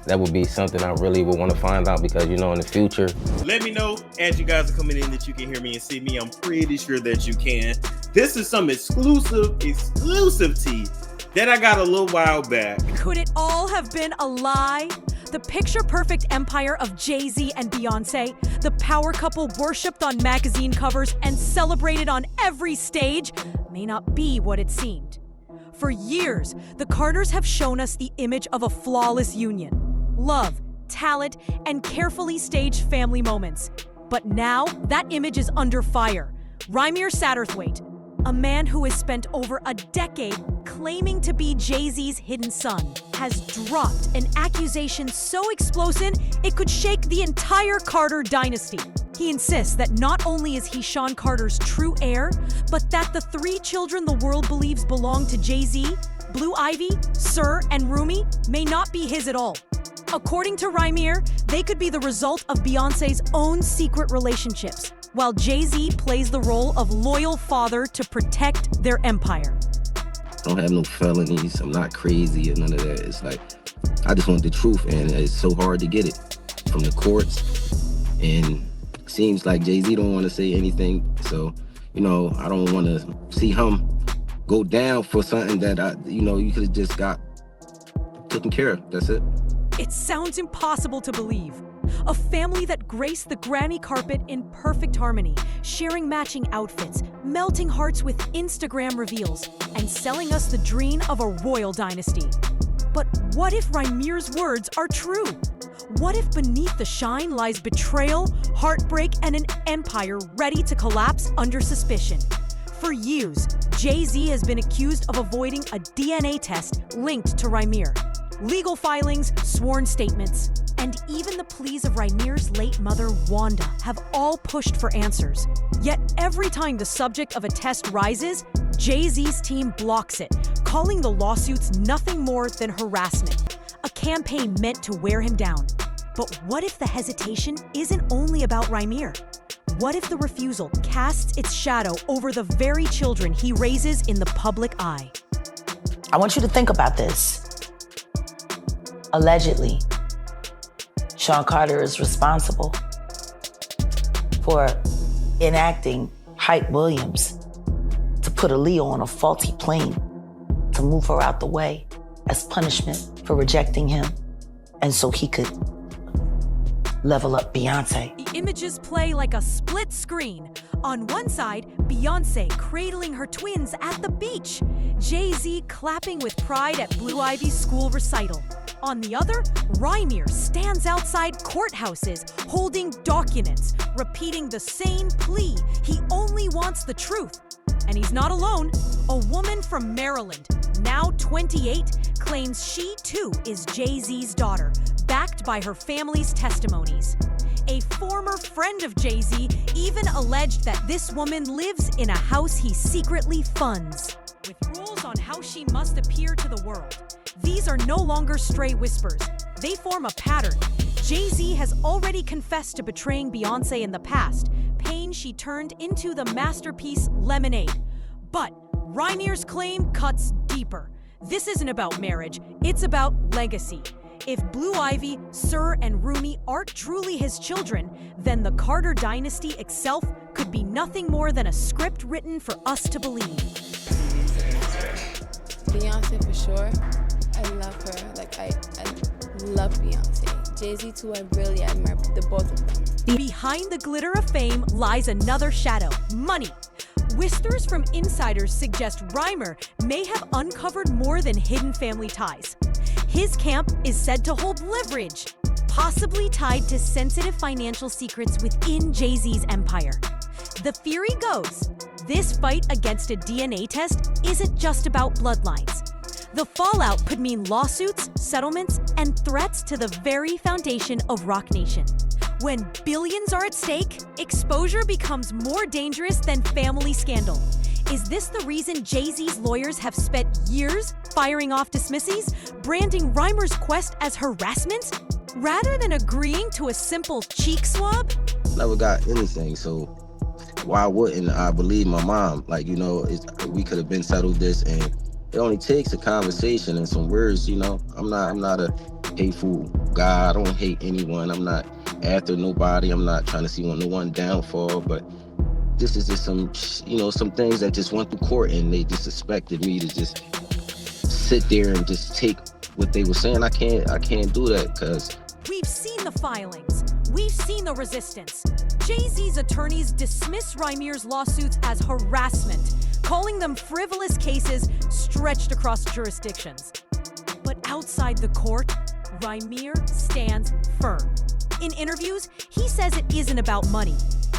that would be something I really would want to find out, because, you know, in the future. Let me know as you guys are coming in that you can hear me and see me. I'm pretty sure that you can. This is some exclusive tea that I got a little while back. Could it all have been a lie? The picture-perfect empire of Jay-Z and Beyoncé, the power couple worshipped on magazine covers and celebrated on every stage, may not be what it seemed. For years, the Carters have shown us the image of a flawless union. Love, talent, and carefully staged family moments. But now, that image is under fire. Rymir Satterthwaite, a man who has spent over a decade claiming to be Jay-Z's hidden son, has dropped an accusation so explosive it could shake the entire Carter dynasty. He insists that not only is he Sean Carter's true heir, but that the 3 children the world believes belong to Jay-Z, Blue Ivy, Sir, and Rumi, may not be his at all. According to Rymir, they could be the result of Beyoncé's own secret relationships, while Jay-Z plays the role of loyal father to protect their empire. I don't have no felonies. I'm not crazy or none of that. It's like, I just want the truth, and it's so hard to get it from the courts. And it seems like Jay-Z don't want to say anything. So, you know, I don't want to see him go down for something that you could have just got taken care of. That's it. It sounds impossible to believe. A family that graced the Grammy carpet in perfect harmony, sharing matching outfits, melting hearts with Instagram reveals, and selling us the dream of a royal dynasty. But what if Rymir's words are true? What if beneath the shine lies betrayal, heartbreak, and an empire ready to collapse under suspicion? For years, Jay-Z has been accused of avoiding a DNA test linked to Rymir. Legal filings, sworn statements, and even the pleas of Rymir's late mother, Wanda, have all pushed for answers. Yet every time the subject of a test rises, Jay-Z's team blocks it, calling the lawsuits nothing more than harassment, a campaign meant to wear him down. But what if the hesitation isn't only about Rymir? What if the refusal casts its shadow over the very children he raises in the public eye? I want you to think about this. Allegedly, Sean Carter is responsible for enacting Hype Williams to put Aaliyah on a faulty plane to move her out the way as punishment for rejecting him, and so he could level up Beyoncé. The images play like a split screen. On one side, Beyoncé cradling her twins at the beach, Jay-Z clapping with pride at Blue Ivy's school recital. On the other, Rymir stands outside courthouses holding documents, repeating the same plea: he only wants the truth. And he's not alone. A woman from Maryland, now 28, claims she too is Jay-Z's daughter, backed by her family's testimonies. A former friend of Jay-Z even alleged that this woman lives in a house he secretly funds, with rules on how she must appear to the world. These are no longer stray whispers. They form a pattern. Jay-Z has already confessed to betraying Beyoncé in the past, pain she turned into the masterpiece Lemonade. But Rymir's claim cuts deeper. This isn't about marriage, it's about legacy. If Blue Ivy, Sir, and Rumi aren't truly his children, then the Carter dynasty itself could be nothing more than a script written for us to believe. Beyoncé for sure. I love her. I love Beyoncé. Jay-Z too, I really admire the both of them. Behind the glitter of fame lies another shadow: money. Whispers from insiders suggest Rymir may have uncovered more than hidden family ties. His camp is said to hold leverage, possibly tied to sensitive financial secrets within Jay-Z's empire. The theory goes, this fight against a DNA test isn't just about bloodlines. The fallout could mean lawsuits, settlements, and threats to the very foundation of Roc Nation. When billions are at stake, exposure becomes more dangerous than family scandal. Is this the reason Jay-Z's lawyers have spent years firing off dismissies, branding Rymir's quest as harassment, rather than agreeing to a simple cheek swab? Never got anything, so why wouldn't I believe my mom? We could have been settled this, and it only takes a conversation and some words. I'm not a hateful guy. I don't hate anyone. I'm not after nobody. I'm not trying to see no one downfall. But this is just some, some things that just went through court, and they just expected me to just sit there and just take what they were saying. I can't do that, because we've seen the filings. We've seen the resistance. Jay-Z's attorneys dismiss Rymeer's lawsuits as harassment, calling them frivolous cases stretched across jurisdictions. But outside the court, Rymeer stands firm. In interviews, he says it isn't about money.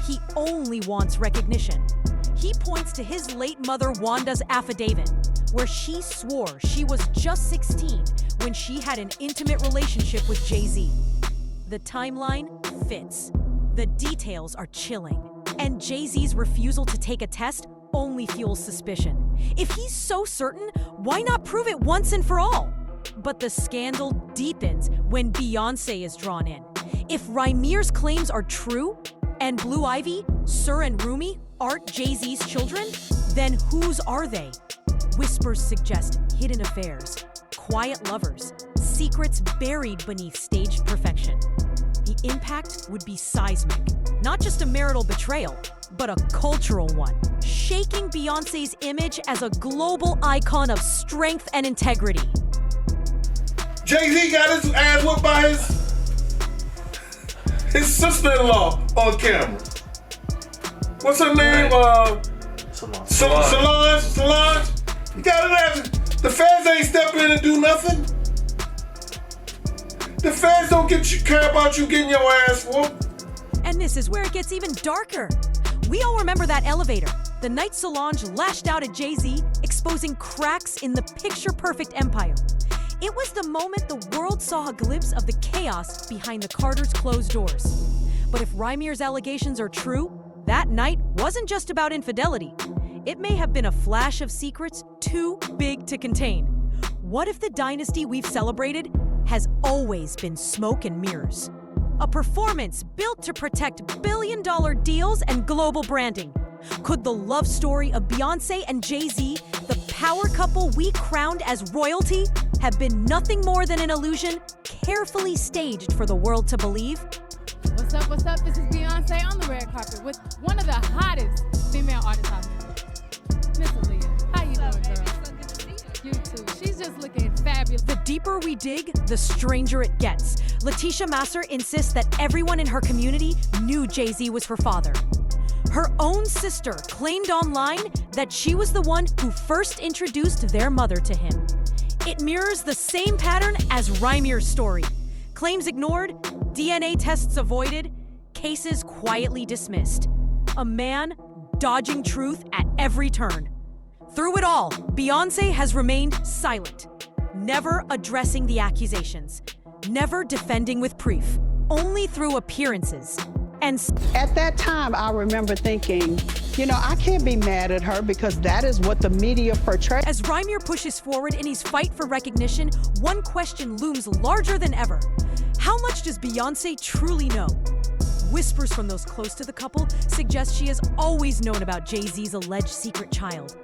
He only wants recognition. He points to his late mother Wanda's affidavit, where she swore she was just 16 when she had an intimate relationship with Jay-Z. The timeline fits. The details are chilling. And Jay-Z's refusal to take a test only fuels suspicion. If he's so certain, why not prove it once and for all? But the scandal deepens when Beyoncé is drawn in. If Rymeer's claims are true, and Blue Ivy, Sir, and Rumi aren't Jay-Z's children, then whose are they? Whispers suggest hidden affairs, quiet lovers, secrets buried beneath staged perfection. The impact would be seismic, not just a marital betrayal, but a cultural one, shaking Beyoncé's image as a global icon of strength and integrity. Jay-Z got his ass whooped by his sister-in-law on camera. What's her name? Solange. You got his ass. The feds ain't step in and do nothing. The feds don't care about you getting your ass whooped. And this is where it gets even darker. We all remember that elevator, the night Solange lashed out at Jay-Z, exposing cracks in the picture-perfect empire. It was the moment the world saw a glimpse of the chaos behind the Carters' closed doors. But if Rymeer's allegations are true, that night wasn't just about infidelity. It may have been a flash of secrets too big to contain. What if the dynasty we've celebrated has always been smoke and mirrors? A performance built to protect billion-dollar deals and global branding. Could the love story of Beyoncé and Jay-Z, the power couple we crowned as royalty, have been nothing more than an illusion carefully staged for the world to believe? What's up? This is Beyoncé on the red carpet with one of the hottest female artists out here. Miss Aaliyah, how you doing, girl? You too. She's just looking fabulous. The deeper we dig, the stranger it gets. Letitia Masser insists that everyone in her community knew Jay-Z was her father. Her own sister claimed online that she was the one who first introduced their mother to him. It mirrors the same pattern as Rymeer's story. Claims ignored, DNA tests avoided, cases quietly dismissed. A man dodging truth at every turn. Through it all, Beyoncé has remained silent, never addressing the accusations, never defending with proof, only through appearances. And at that time, I remember thinking, I can't be mad at her because that is what the media portrays. As Rymeer pushes forward in his fight for recognition, one question looms larger than ever. How much does Beyoncé truly know? Whispers from those close to the couple suggest she has always known about Jay-Z's alleged secret child.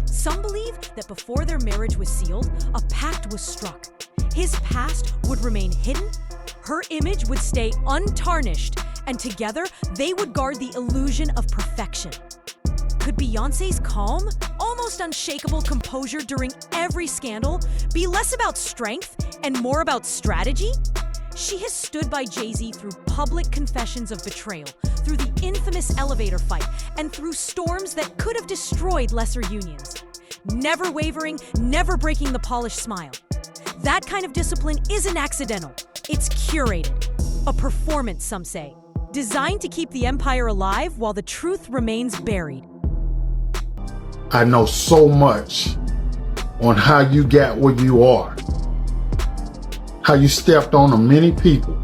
Some believe that before their marriage was sealed, a pact was struck. His past would remain hidden, her image would stay untarnished, and together they would guard the illusion of perfection. Could Beyoncé's calm, almost unshakable composure during every scandal be less about strength and more about strategy? She has stood by Jay-Z through public confessions of betrayal, through the infamous elevator fight, and through storms that could have destroyed lesser unions. Never wavering, never breaking the polished smile. That kind of discipline isn't accidental. It's curated. A performance, some say, designed to keep the empire alive while the truth remains buried. I know so much on how you got where you are, how you stepped on many people.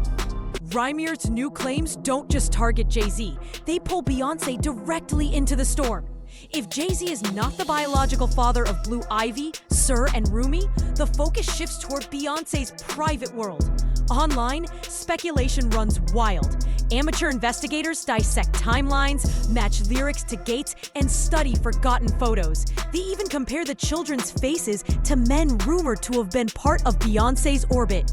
Rymeer's new claims don't just target Jay-Z. They pull Beyoncé directly into the storm. If Jay-Z is not the biological father of Blue Ivy, Sir, and Rumi, the focus shifts toward Beyoncé's private world. Online, speculation runs wild. Amateur investigators dissect timelines, match lyrics to gates, and study forgotten photos. They even compare the children's faces to men rumored to have been part of Beyoncé's orbit.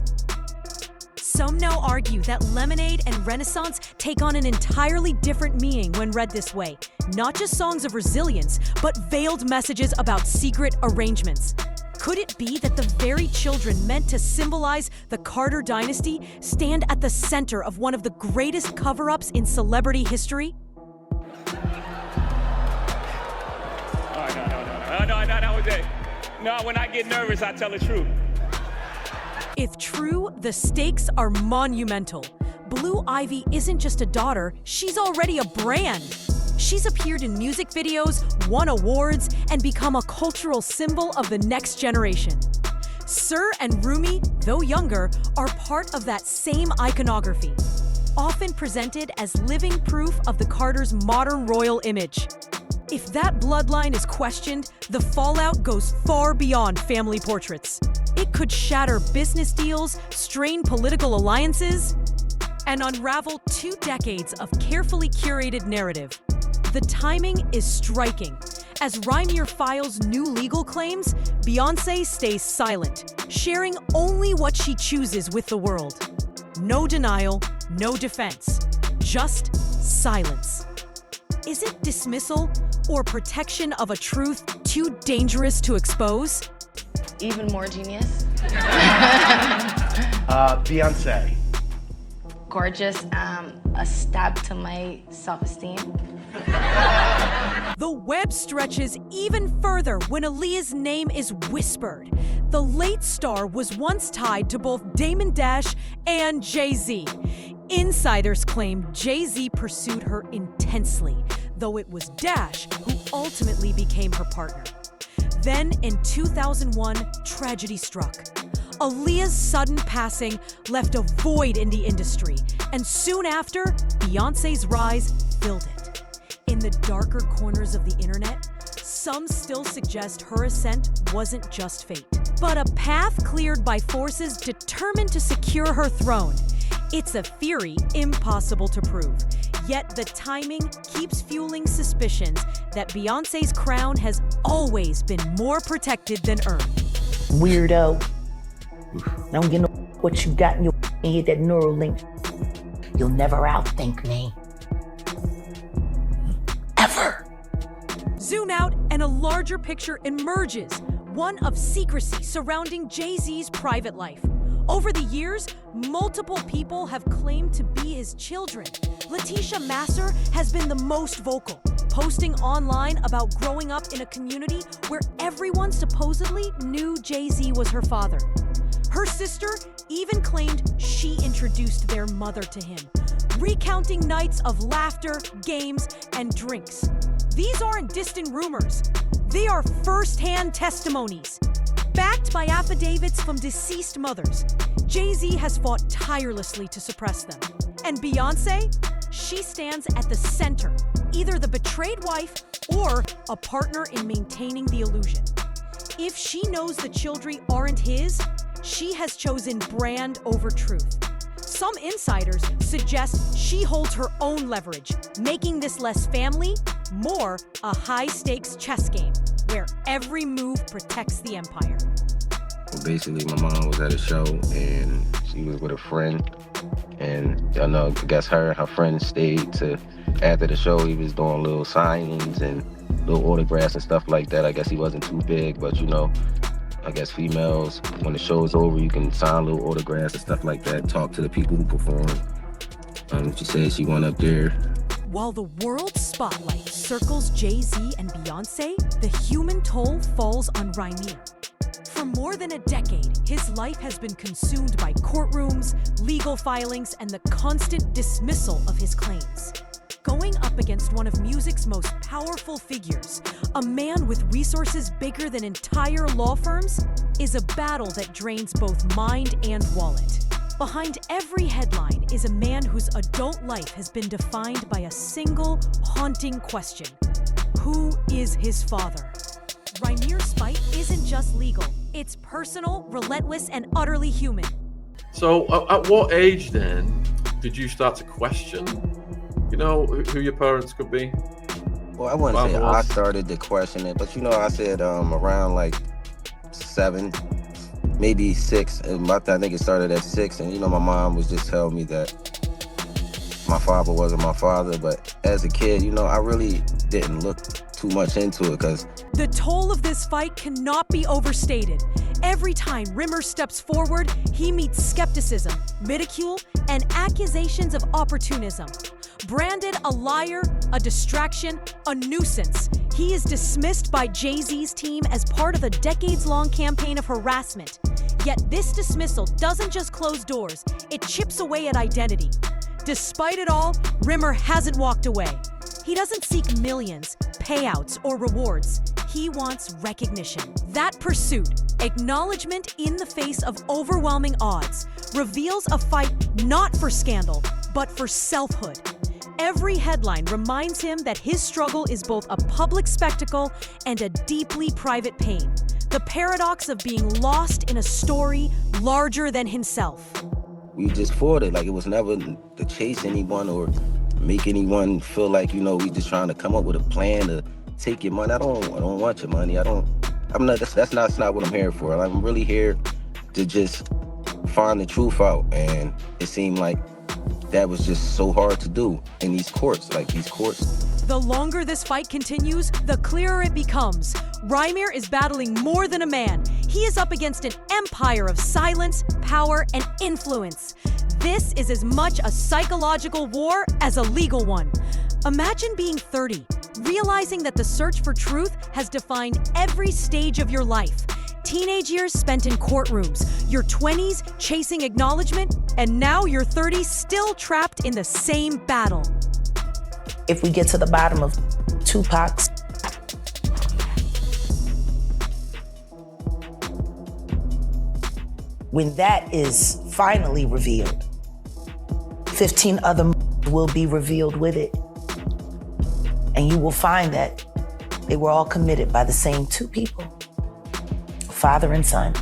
Some now argue that Lemonade and Renaissance take on an entirely different meaning when read this way. Not just songs of resilience, but veiled messages about secret arrangements. Could it be that the very children meant to symbolize the Carter dynasty stand at the center of one of the greatest cover-ups in celebrity history? No, when I get nervous, I tell the truth. If true, the stakes are monumental. Blue Ivy isn't just a daughter, she's already a brand. She's appeared in music videos, won awards, and become a cultural symbol of the next generation. Sir and Rumi, though younger, are part of that same iconography, often presented as living proof of the Carters' modern royal image. If that bloodline is questioned, the fallout goes far beyond family portraits. It could shatter business deals, strain political alliances, and unravel 2 decades of carefully curated narrative. The timing is striking. As Rainier files new legal claims, Beyoncé stays silent, sharing only what she chooses with the world. No denial, no defense, just silence. Is it dismissal or protection of a truth too dangerous to expose? Even more genius. Beyoncé. Gorgeous, a stab to my self-esteem. The web stretches even further when Aaliyah's name is whispered. The late star was once tied to both Damon Dash and Jay-Z. Insiders claim Jay-Z pursued her intensely, though it was Dash who ultimately became her partner. Then, in 2001, tragedy struck. Aaliyah's sudden passing left a void in the industry, and soon after, Beyoncé's rise filled it. In the darker corners of the internet, some still suggest her ascent wasn't just fate, but a path cleared by forces determined to secure her throne. It's a theory impossible to prove, yet the timing keeps fueling suspicions that Beyoncé's crown has always been more protected than earned. Weirdo. Don't get no what you got in your head, that neural link. You'll never outthink me. Ever. Zoom out and a larger picture emerges, one of secrecy surrounding Jay-Z's private life. Over the years, multiple people have claimed to be his children. Letitia Masser has been the most vocal, posting online about growing up in a community where everyone supposedly knew Jay-Z was her father. Her sister even claimed she introduced their mother to him, recounting nights of laughter, games, and drinks. These aren't distant rumors. They are first-hand testimonies. Backed by affidavits from deceased mothers, Jay-Z has fought tirelessly to suppress them. And Beyoncé? She stands at the center, either the betrayed wife or a partner in maintaining the illusion. If she knows the children aren't his, she has chosen brand over truth. Some insiders suggest she holds her own leverage, making this less family, more a high-stakes chess game, where every move protects the empire. Well, basically, my mom was at a show, and she was with a friend, and I guess her and her friend stayed to, after the show, he was doing little signings and little autographs and stuff like that. I guess he wasn't too big, but I guess females, when the show's over, you can sign little autographs and stuff like that, talk to the people who perform. She said she went up there. While the world spotlight circles Jay-Z and Beyoncé, the human toll falls on Rainier. For more than a decade, his life has been consumed by courtrooms, legal filings, and the constant dismissal of his claims. Going up against one of music's most powerful figures, a man with resources bigger than entire law firms, is a battle that drains both mind and wallet. Behind every headline is a man whose adult life has been defined by a single, haunting question. Who is his father? Rainier's spite isn't just legal. It's personal, relentless, and utterly human. So at what age then did you start to question, who your parents could be? Well, I wouldn't say I started to question it, but I said around like 7, maybe 6. And I think it started at 6. And, my mom was just telling me that my father wasn't my father. But as a kid, I really didn't look too much into it because The toll of this fight cannot be overstated. Every time Rimmer steps forward, he meets skepticism, ridicule, and accusations of opportunism. Branded a liar, a distraction, a nuisance, he is dismissed by Jay-Z's team as part of a decades-long campaign of harassment. Yet this dismissal doesn't just close doors, it chips away at identity. Despite it all, Rimmer hasn't walked away. He doesn't seek millions, payouts, or rewards. He wants recognition. That pursuit, acknowledgement in the face of overwhelming odds, reveals a fight not for scandal, but for selfhood. Every headline reminds him that his struggle is both a public spectacle and a deeply private pain. The paradox of being lost in a story larger than himself. we just fought it. Like, it was never to chase anyone or make anyone feel like, we just trying to come up with a plan to take your money. I don't want your money. That's not what I'm here for. I'm really here to just find the truth out. And it seemed like that was just so hard to do in these courts. The longer this fight continues, the clearer it becomes. Rymir is battling more than a man. He is up against an empire of silence, power, and influence. This is as much a psychological war as a legal one. Imagine being 30, realizing that the search for truth has defined every stage of your life. Teenage years spent in courtrooms, your 20s chasing acknowledgement, and now your 30s still trapped in the same battle. If we get to the bottom of Tupac's when that is finally revealed, 15 other will be revealed with it. And you will find that they were all committed by the same two people, father and son.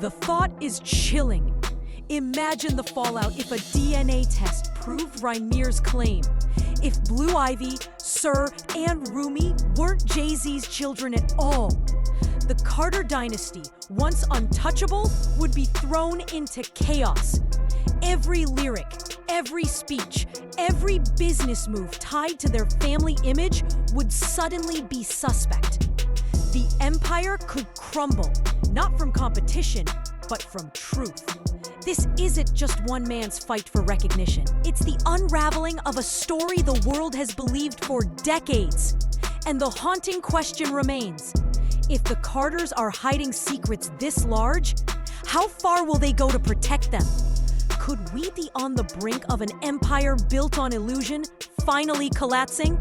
The thought is chilling. Imagine the fallout if a DNA test proved Rymir's claim. If Blue Ivy, Sir, and Rumi weren't Jay-Z's children at all. The Carter dynasty, once untouchable, would be thrown into chaos. Every lyric, every speech, every business move tied to their family image would suddenly be suspect. The empire could crumble, not from competition, but from truth. This isn't just one man's fight for recognition. It's the unraveling of a story the world has believed for decades. And the haunting question remains, if the Carters are hiding secrets this large, how far will they go to protect them? Could we be on the brink of an empire built on illusion finally collapsing?